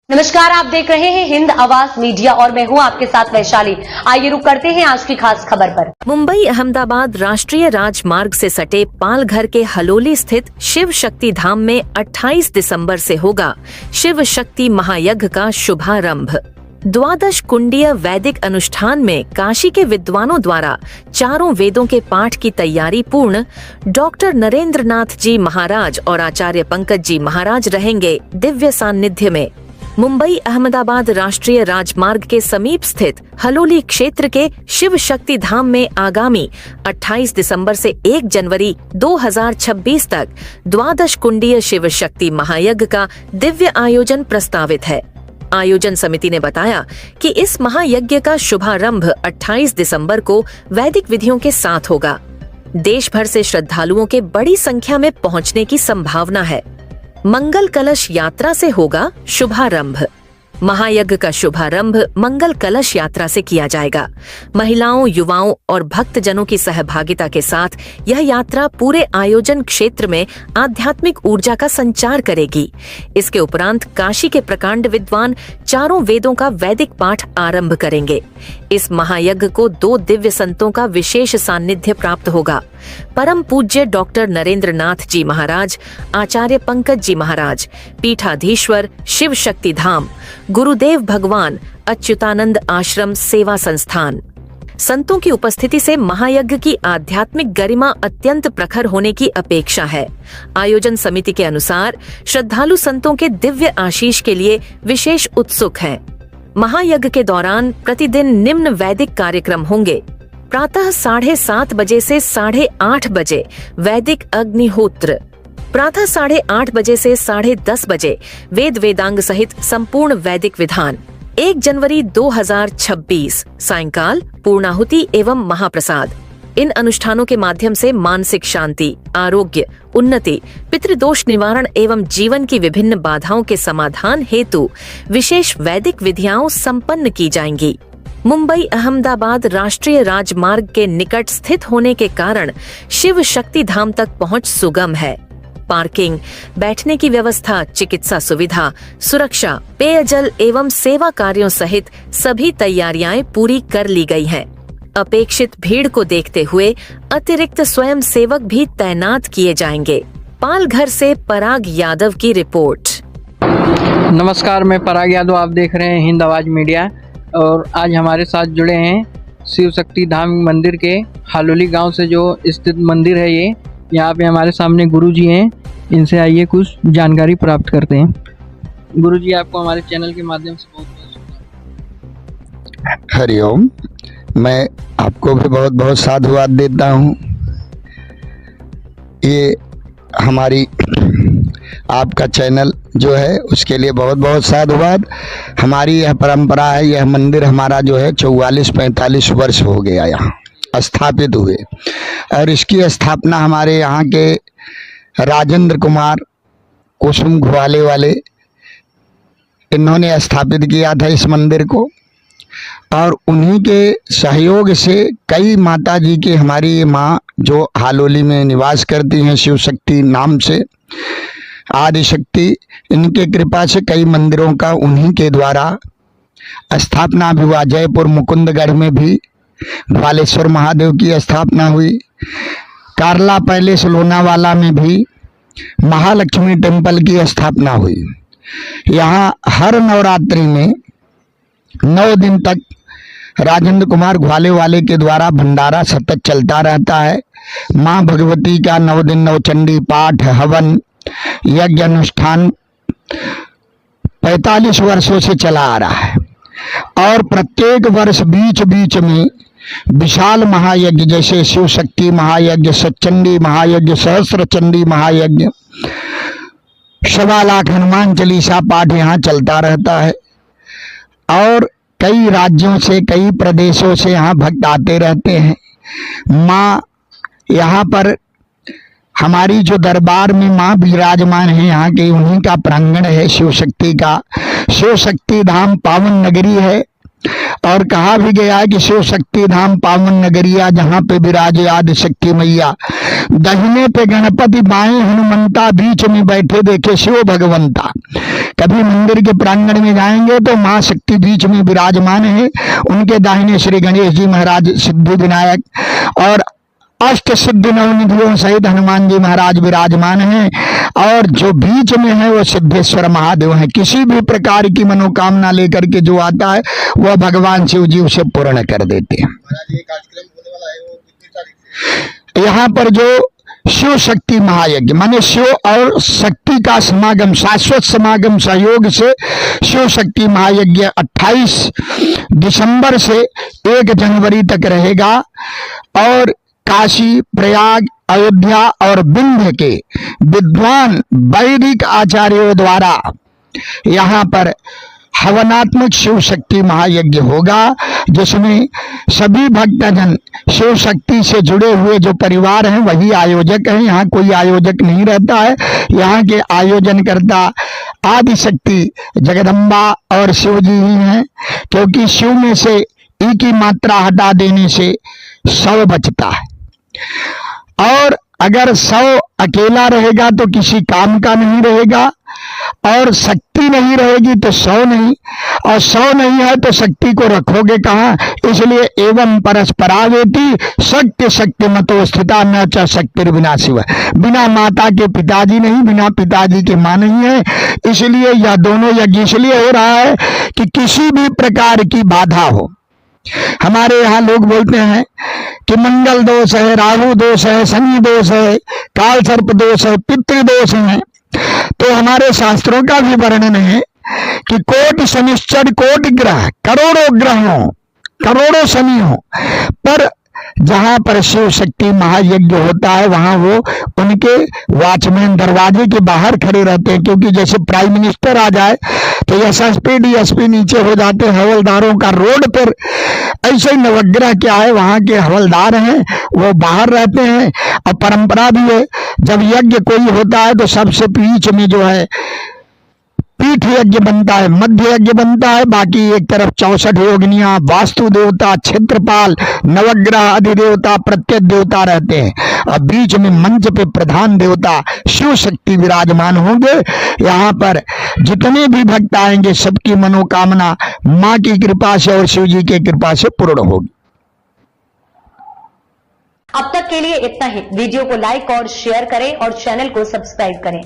नमस्कार, आप देख रहे हैं हिंद आवाज मीडिया और मैं हूं आपके साथ वैशाली। आइए रुक करते हैं आज की खास खबर पर। मुंबई अहमदाबाद राष्ट्रीय राजमार्ग से सटे पालघर के हलोली स्थित शिव शक्ति धाम में 28 दिसंबर से होगा शिव शक्ति महायज्ञ का शुभारंभ। द्वादश कुंडीय वैदिक अनुष्ठान में काशी के विद्वानों द्वारा चारों वेदों के पाठ की तैयारी पूर्ण। डॉक्टर नरेंद्र नाथ जी महाराज और आचार्य पंकज जी महाराज रहेंगे दिव्य सान्निध्य में। मुंबई अहमदाबाद राष्ट्रीय राजमार्ग के समीप स्थित हलोली क्षेत्र के शिव शक्ति धाम में आगामी 28 दिसंबर से 1 जनवरी 2026 तक द्वादश कुंडीय शिव शक्ति महायज्ञ का दिव्य आयोजन प्रस्तावित है। आयोजन समिति ने बताया कि इस महायज्ञ का शुभारंभ 28 दिसंबर को वैदिक विधियों के साथ होगा। देश भर से श्रद्धालुओं के बड़ी संख्या में पहुंचने की संभावना है। मंगल कलश यात्रा से होगा शुभारंभ। महायज्ञ का शुभारंभ मंगल कलश यात्रा से किया जाएगा। महिलाओं, युवाओं और भक्तजनों की सहभागिता के साथ यह यात्रा पूरे आयोजन क्षेत्र में आध्यात्मिक ऊर्जा का संचार करेगी। इसके उपरांत काशी के प्रकांड विद्वान चारों वेदों का वैदिक पाठ आरंभ करेंगे। इस महायज्ञ को 2 दिव्य संतों का विशेष सान्निध्य प्राप्त होगा। परम पूज्य डॉक्टर नरेंद्र नाथ जी महाराज, आचार्य पंकज जी महाराज, पीठाधीश्वर शिव शक्ति धाम, गुरुदेव भगवान अच्युतानंद आश्रम सेवा संस्थान। संतों की उपस्थिति से महायज्ञ की आध्यात्मिक गरिमा अत्यंत प्रखर होने की अपेक्षा है। आयोजन समिति के अनुसार श्रद्धालु संतों के दिव्य आशीष के लिए विशेष उत्सुक हैं। महायज्ञ के दौरान प्रतिदिन निम्न वैदिक कार्यक्रम होंगे। प्रातः 7:30 बजे से 8:30 बजे वैदिक अग्निहोत्र, प्रातः 8:30 बजे से 10:30 बजे वेद वेदांग सहित संपूर्ण वैदिक विधान। 1 जनवरी 2026 सायंकाल पूर्णाहुति एवं महाप्रसाद। इन अनुष्ठानों के माध्यम से मानसिक शांति, आरोग्य, उन्नति, पितृदोष निवारण एवं जीवन की विभिन्न बाधाओं के समाधान हेतु विशेष वैदिक विधियां संपन्न की जाएंगी। मुंबई अहमदाबाद राष्ट्रीय राजमार्ग के निकट स्थित होने के कारण शिव शक्ति धाम तक पहुंच सुगम है। पार्किंग, बैठने की व्यवस्था, चिकित्सा सुविधा, सुरक्षा, पेयजल एवं सेवा कार्यों सहित सभी तैयारियां पूरी कर ली गई हैं। अपेक्षित भीड़ को देखते हुए अतिरिक्त स्वयं सेवक भी तैनात किए जाएंगे। पालघर से पराग यादव की रिपोर्ट। नमस्कार, मैं पराग यादव, आप देख रहे हैं हिंद आवाज मीडिया। और आज हमारे साथ जुड़े हैं शिव शक्ति धाम मंदिर के हलोली गांव से जो स्थित मंदिर है। ये यहाँ पे हमारे सामने गुरुजी हैं, इनसे आइए कुछ जानकारी प्राप्त करते हैं। गुरुजी, आपको हमारे चैनल के माध्यम से बहुत बहुत हरिओम। मैं आपको भी बहुत बहुत साधुवाद देता हूँ। ये हमारी आपका चैनल जो है उसके लिए बहुत बहुत साधुवाद। हमारी यह परंपरा है, यह मंदिर हमारा जो है 44-45 वर्ष हो गया यहाँ स्थापित हुए, और इसकी स्थापना हमारे यहाँ के राजेंद्र कुमार कुसुम घुवाले वाले, इन्होंने स्थापित किया था इस मंदिर को। और उन्हीं के सहयोग से कई माता जी की, हमारी माँ जो हालोली में निवास करती हैं शिव शक्ति नाम से, आदि शक्ति, इनके कृपा से कई मंदिरों का उन्हीं के द्वारा स्थापना भी हुआ। जयपुर मुकुंदगढ़ में भी बालेश्वर महादेव की स्थापना हुई। कार्ला पैलेस लोनावाला में भी महालक्ष्मी टेम्पल की स्थापना हुई। यहाँ हर नवरात्रि में 9 दिन तक राजेंद्र कुमार घुवाले वाले के द्वारा भंडारा सतत चलता रहता है। माँ भगवती का 9 दिन 9 चंडी पाठ, हवन, यज्ञ अनुष्ठान 45 वर्षों से चला आ रहा है। और प्रत्येक वर्ष बीच बीच में विशाल महायज्ञ, जैसे शिव शक्ति महायज्ञ, सचंडी महायज्ञ, सहस्त्र चंडी महायज्ञ, 1.25 लाख हनुमान चालीसा पाठ यहाँ चलता रहता है। और कई राज्यों से, कई प्रदेशों से यहाँ भक्त आते रहते हैं। माँ यहाँ पर हमारी जो दरबार में माँ विराजमान है, यहाँ के उन्हीं का प्रांगण है शिव शक्ति का। शिव शक्ति धाम पावन नगरी है। और कहा भी गया है कि शिव शक्ति धाम पावन नगरिया, जहाँ पे विराजे आदि शक्ति मैया। दाहिने पे गणपति, बाएं हनुमंता, बीच में बैठे देखे शिव भगवंता। कभी मंदिर के प्रांगण में जाएंगे तो माँ शक्ति बीच में विराजमान है, उनके दाहिने श्री गणेश जी महाराज सिद्धि विनायक और अष्ट सिद्धि नवनिधियों सहित हनुमान जी महाराज विराजमान हैं, और जो बीच में है वो सिद्धेश्वर महादेव हैं। किसी भी प्रकार की मनोकामना लेकर के जो आता है वह भगवान शिव जी उसे पूर्ण कर देते हैं। यहाँ पर जो शिव शक्ति महायज्ञ माने शिव और शक्ति का समागम, शाश्वत समागम सहयोग से शिव शक्ति महायज्ञ 28 दिसंबर से 1 जनवरी तक रहेगा, और काशी, प्रयाग, अयोध्या और विंध्य के विद्वान वैदिक आचार्यों द्वारा यहाँ पर हवनात्मक शिव शक्ति महायज्ञ होगा, जिसमें सभी भक्तजन शिव शक्ति से जुड़े हुए जो परिवार हैं वही आयोजक हैं। यहाँ कोई आयोजक नहीं रहता है, यहाँ के आयोजनकर्ता आदि शक्ति जगदम्बा और शिव जी ही हैं, क्योंकि शिव में से ई की मात्रा हटा देने से 100 बचता है, और अगर 100 अकेला रहेगा तो किसी काम का नहीं रहेगा, और शक्ति नहीं रहेगी तो 100 नहीं, और 100 नहीं है तो शक्ति को रखोगे कहाँ। इसलिए एवं परस्परावेति शक्ति शक्ति मतो स्थिता न च शक्ति बिना शिव। बिना माता के पिताजी नहीं, बिना पिताजी के माँ नहीं है। इसलिए यह दोनों यज्ञ इसलिए हो रहा है कि किसी भी प्रकार की बाधा हो। हमारे यहाँ लोग बोलते हैं कि मंगल दोष है, राहु दोष है, शनि दोष है, काल सर्प दोष है, पितृ दोष है। तो हमारे शास्त्रों का भी वर्णन है कि कोटि शनिश्चर कोटि ग्रह, करोड़ों ग्रह हो, करोड़ों शनि हो, पर जहां पर शिव शक्ति महायज्ञ होता है वहां वो उनके वॉचमैन दरवाजे के बाहर खड़े रहते हैं। क्योंकि जैसे प्राइम मिनिस्टर आ जाए तो एसएसपी डीएसपी नीचे हो जाते हैं, हवलदारों का रोड पर। ऐसे ही नवग्रह क्या है, वहां के हवलदार हैं वो बाहर रहते हैं। और परंपरा भी है, जब यज्ञ कोई होता है तो सबसे बीच में जो है पीठ यज्ञ बनता है, मध्य यज्ञ बनता है, बाकी एक तरफ 64 योगिनियां, वास्तु देवता, क्षेत्रपाल, नवग्रह अधिदेवता, प्रत्येक देवता रहते हैं, और बीच में मंच पे प्रधान देवता शिव शक्ति विराजमान होंगे। यहाँ पर जितने भी भक्त आएंगे सबकी मनोकामना माँ की कृपा से और शिव जी की कृपा से पूर्ण होगी। अब तक के लिए इतना ही। वीडियो को लाइक और शेयर करें और चैनल को सब्सक्राइब करें।